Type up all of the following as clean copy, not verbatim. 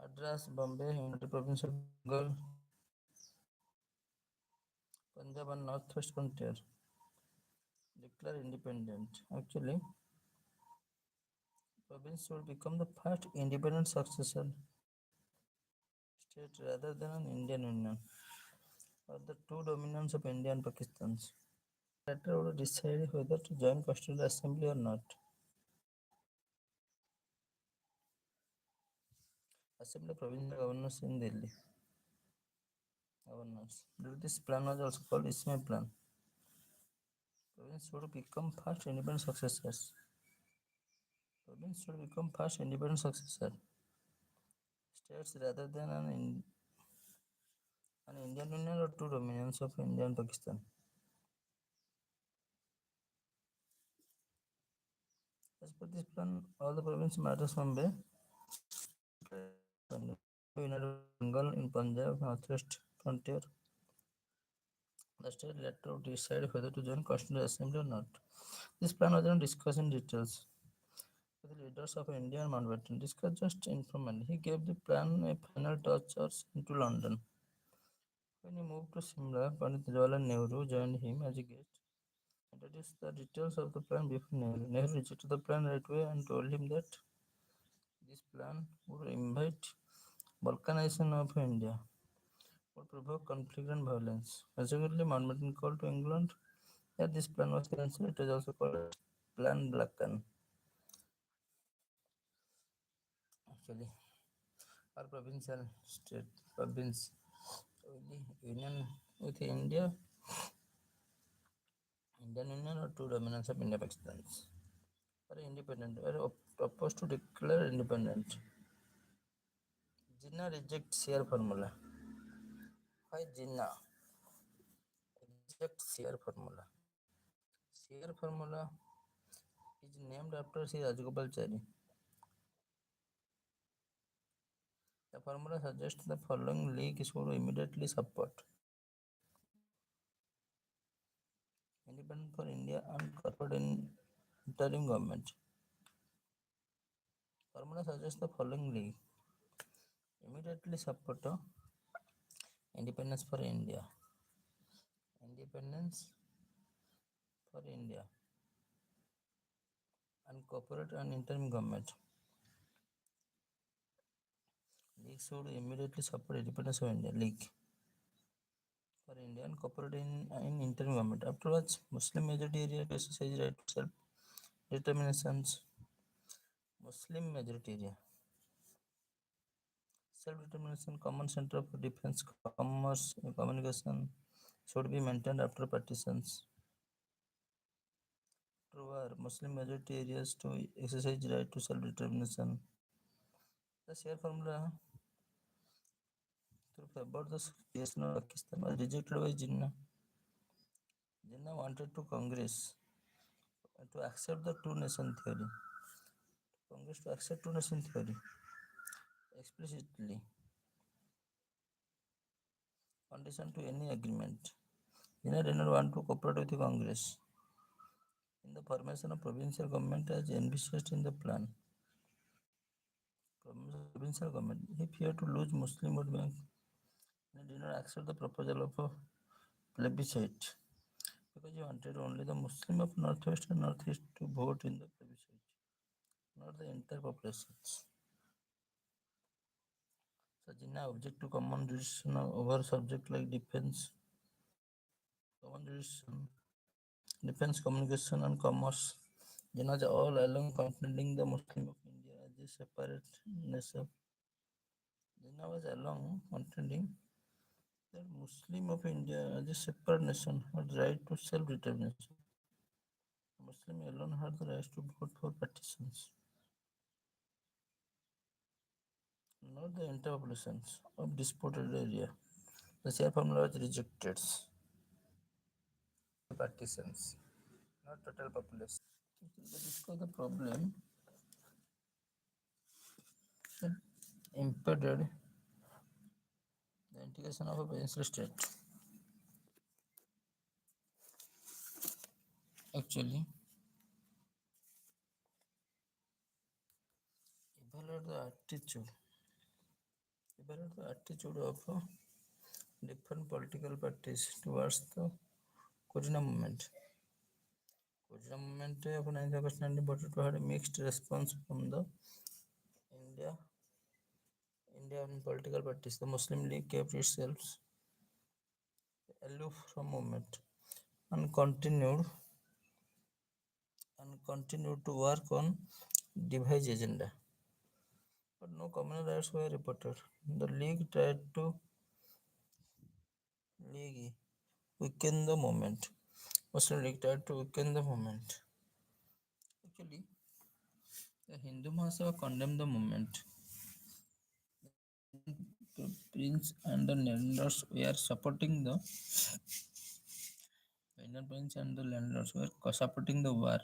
Madras, Bombay, United Province of Bengal, Punjab and Northwest Frontier declare independent. Actually, province should become the first independent successor state rather than an Indian union or the two dominance of India and Pakistan. Later would decide whether to join Constitutional Assembly or not. Assembly of Provincial Governors in Delhi. Governors. This plan was also called Ismail Plan. Province should become first independent successors. Province should become first independent successor states rather than an Indian Union or two dominions of India and Pakistan. As per this plan, all the province matters from Bay, United Bengal in Punjab, Northwest Frontier. The state later would decide whether to join Constitutional Assembly or not. This plan was not discussed in details with the leaders of India and Mountbatten. Discussed just informally. He gave the plan a final touch into London. When he moved to Simla, Pandit Jawaharlal Nehru joined him as a guest. Introduced the details of the plan before Nehru. Nehru rejected the plan right away and told him that this plan would invite balkanization of India, would provoke conflict and violence. Consequently, Mountbatten called to England that this plan was cancelled. It is also called as Plan Blacken. Actually, our provincial state province union with India, Indian Union or two dominance of India Pakistan. Are independent, were proposed to declare independent. Jinnah rejects share formula. Why Jinnah rejects share formula? Share formula is named after Sri Rajagopalachari. The formula suggests the following league should immediately support independent for India and corporate interim government. Formula suggests the following league immediately support independence for India. Independence for India and corporate and interim government. League should immediately support independence of India. League for India and corporate in interim government. Afterwards, Muslim majority area to exercise right to self determinations. Muslim majority area. Self determination, common center of defense, commerce, communication should be maintained after partitions. After Muslim majority areas to exercise right to self determination. The share formula to favor the creation of Pakistan was rejected by Jinnah. Jinnah wanted to Congress to accept the two nation theory. Congress to accept two nation theory explicitly. Condition to any agreement. Jinnah did not want to cooperate with the Congress in the formation of provincial government as envisaged in the plan. Provincial government. He feared to lose Muslim vote bank and did not accept the proposal of a plebiscite because he wanted only the Muslim of Northwest and Northeast to vote in the plebiscite, not the entire populations. So Jinnah object to common jurisdiction over subject like defense, common jurisdiction, defense, communication, and commerce. Jinnah was all along contending the Muslim of India as a separate nation. Jinnah was along contending that Muslim of India as a separate nation had right to self-determination. Muslim alone had the right to vote for partitions, not the entire populations of disputed area. The share formula was rejected. Partitions, not total population. Discuss the problem that impeded the integration of a peninsular state. Actually, evaluate the attitude Evaluate the attitude of different political parties towards the Kojina movement. Kojina movement of 9th August 1942 had a mixed response from the India Indian political parties. The Muslim League kept itself aloof from movement and continued to work on device agenda. But no communal riots were reported. The League weaken the movement. Muslim League tried to weaken the movement. Actually, the Hindu Mahasabha condemned the movement. The prince and the landlords were supporting the Indian prince and the landlords were supporting the war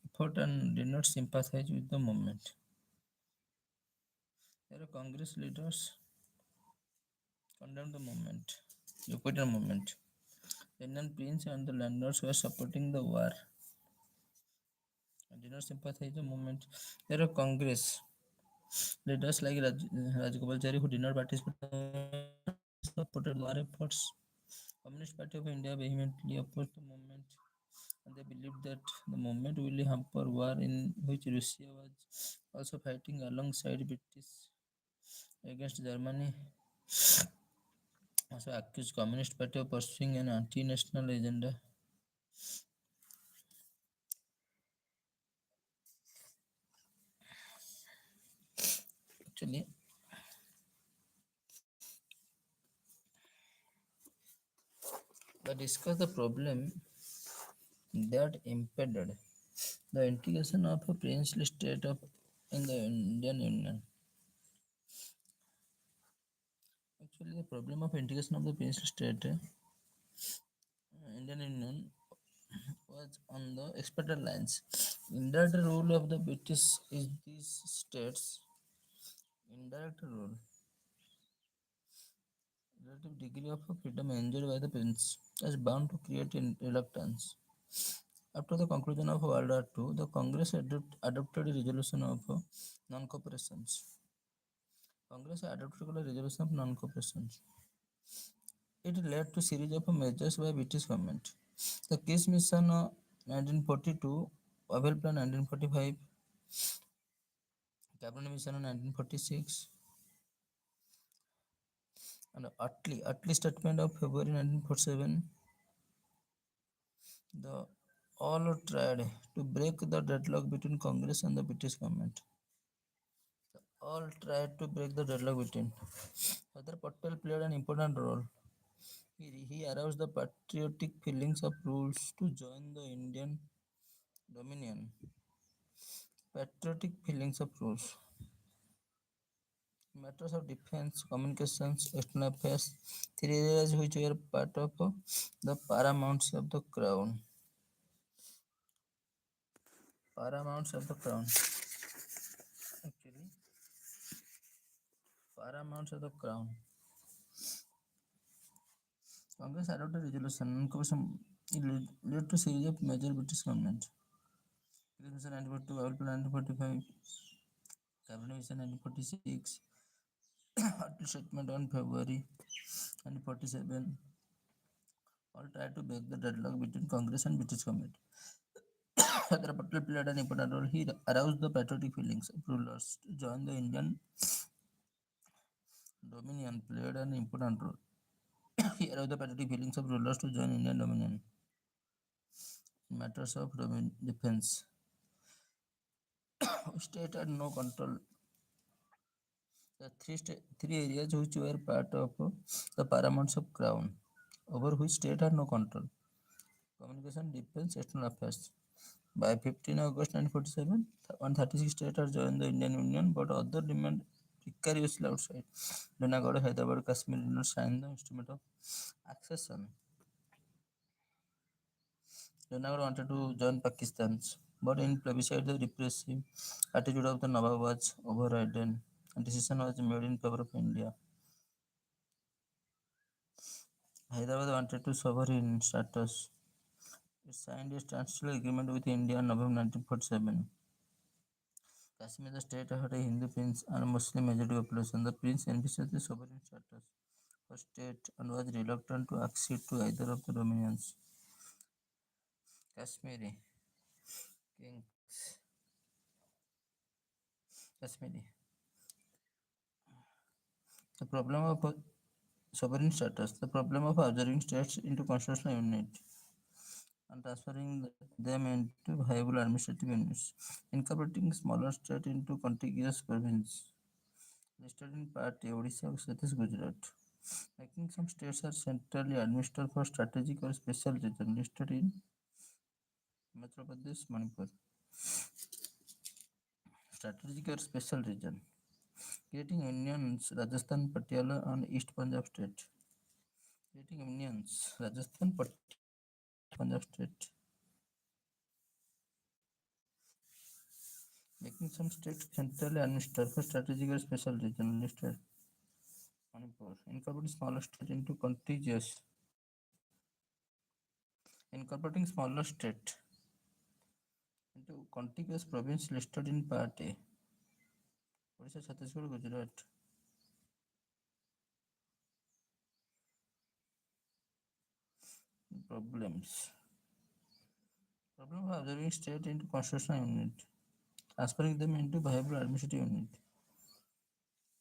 effort and did not sympathize with the movement. There are Congress leaders condemned the movement, the Equator movement. The Indian prince and the landlords were supporting the war and did not sympathize with the movement. There are Congress leaders like Rajgopalachari who did not participate in the movement supported war efforts. Communist Party of India vehemently opposed the movement and they believed that the movement will hamper war in which Russia was also fighting alongside British against Germany. Also accused Communist Party of pursuing an anti-national agenda. Actually, they discuss the problem that impeded the integration of a princely state of in the Indian Union. Actually, the problem of integration of the princely state Indian Union was on the expected lines. Indirect rule of the British is these states. Indirect rule, relative degree of freedom enjoyed by the prince, is bound to create reluctance. After the conclusion of World War II, the Congress adopted a resolution of non-cooperation. Congress adopted a resolution of non-cooperation. It led to series of measures by British government. The Kiss Mission 1942, Pavel Plan 1945, Cabinet Mission 1946, and Attlee Statement of February 1947. The all tried to break the deadlock between Congress and the British government. All tried to break the deadlock between. Sardar Patel played an important role. He aroused the patriotic feelings of rules to join the Indian Dominion. Patriotic feelings of rules. Matters of defense, communications, external affairs, three areas which were part of the paramounts of the crown. Paramounts of the crown. Actually, paramounts of the crown. Congress adopted resolution on commission. It led to series of major British government. Mission 1942, Apple 1945, Cabinet Mission 1946, Article Statement on February 1947. All tried to break the deadlock between Congress and British government. Sardar Patel played an important role. He aroused the patriotic feelings of rulers to join the Indian Dominion. Played an important role. He aroused the patriotic feelings of rulers to join Indian Dominion in matters of defense. State had no control. The three areas which were part of the paramounts of crown, over which state had no control. Communication, defense, external affairs. By 15 August 1947, 136 states had joined the Indian Union, but others remained precariously outside. Junagadh, Hyderabad, Kashmir did not sign the instrument of accession. Junagadh wanted to join Pakistan, but in plebiscite, the repressive attitude of the Nawab was overridden, and decision was made in favor of India. Hyderabad wanted to sovereign status. It signed a standstill agreement with India in November 1947. Kashmir, the state, had a Hindu prince and Muslim majority population. The prince envisaged the sovereign status of state and was reluctant to accede to either of the dominions. Kashmiri kings. Kashmiri. The problem of sovereign status. The problem of observing states into constitutional unit and transferring them into viable administrative units. Incorporating smaller state into contiguous province. Listed in Part A, Odisha, Chhattisgarh, Gujarat. Making some states are centrally administered for strategic or special reason. Listed in Madhya Pradesh, Manipur. Strategic or special region. Creating unions, Rajasthan, Patiala, and East Punjab state. Creating unions, Rajasthan, Patiala, and East Punjab state. Making some states centrally administered for strategic or special region. Listed Manipur. Incorporating smaller state into contiguous. Incorporating smaller state into contiguous province listed in Part A. Odisha, Chhattisgarh, Gujarat. Problems. Problem of observing state into constitutional unit. Transferring them into viable administrative unit.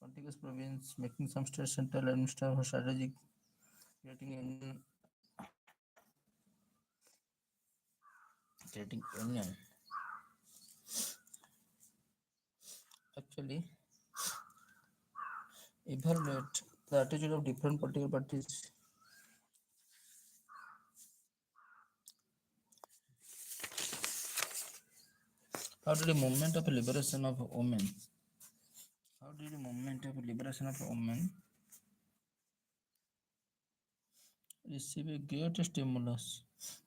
Contiguous province, making some states central administrative for strategic, creating union, creating union. Actually, evaluate the attitude of different political parties. How did the movement of liberation of women? How did the movement of liberation of women receive a great stimulus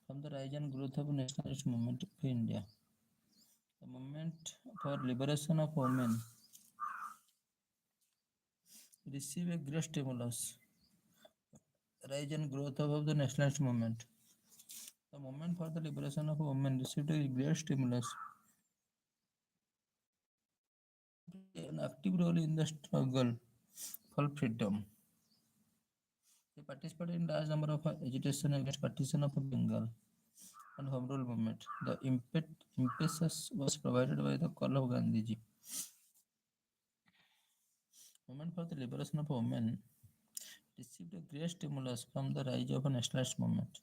from the rise and growth of nationalist movement of India? The movement for liberation of women receive a great stimulus, rise and growth of the nationalist movement. The movement for the liberation of women received a great stimulus. Play an active role in the struggle for freedom. They participated in large number of agitation against partition of Bengal and home rule movement. The impetus was provided by the call of Gandhiji. Movement for the liberation of women received a great stimulus from the rise of a nationalist movement.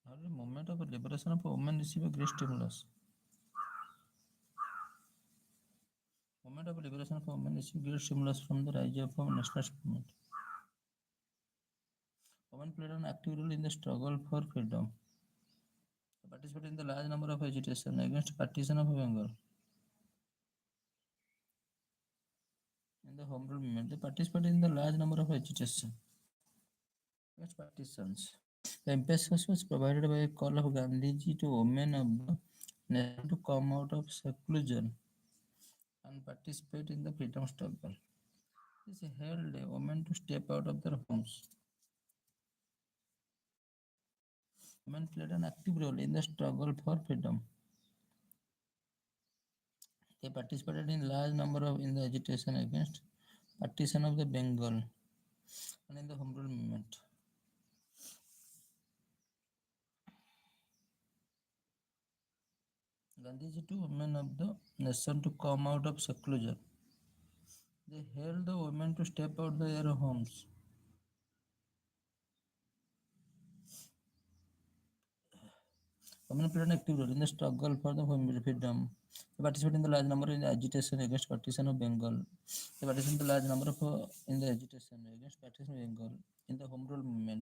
How did the movement of liberation of women receive a great stimulus? Movement of liberation of women received great stimulus from the rise of a nationalist movement. Women played an active role in the struggle for freedom. They participated in the large number of agitation against partition of Bengal. In the home rule movement, they participated in the large number of agitation against partitions. The impetus was provided by a call of Gandhiji to women of the nation to come out of seclusion and participate in the freedom struggle. This held women to step out of their homes. Women played an active role in the struggle for freedom. They participated in large number of in the agitation against partition of the Bengal and in the home rule movement. Gandhiji to women of the nation to come out of seclusion. They held the women to step out their homes. Women played an active role in the struggle for the freedom. They participated in the large number in the agitation against partition of Bengal. They participated in the large number of in the agitation against partition of Bengal in the home rule movement.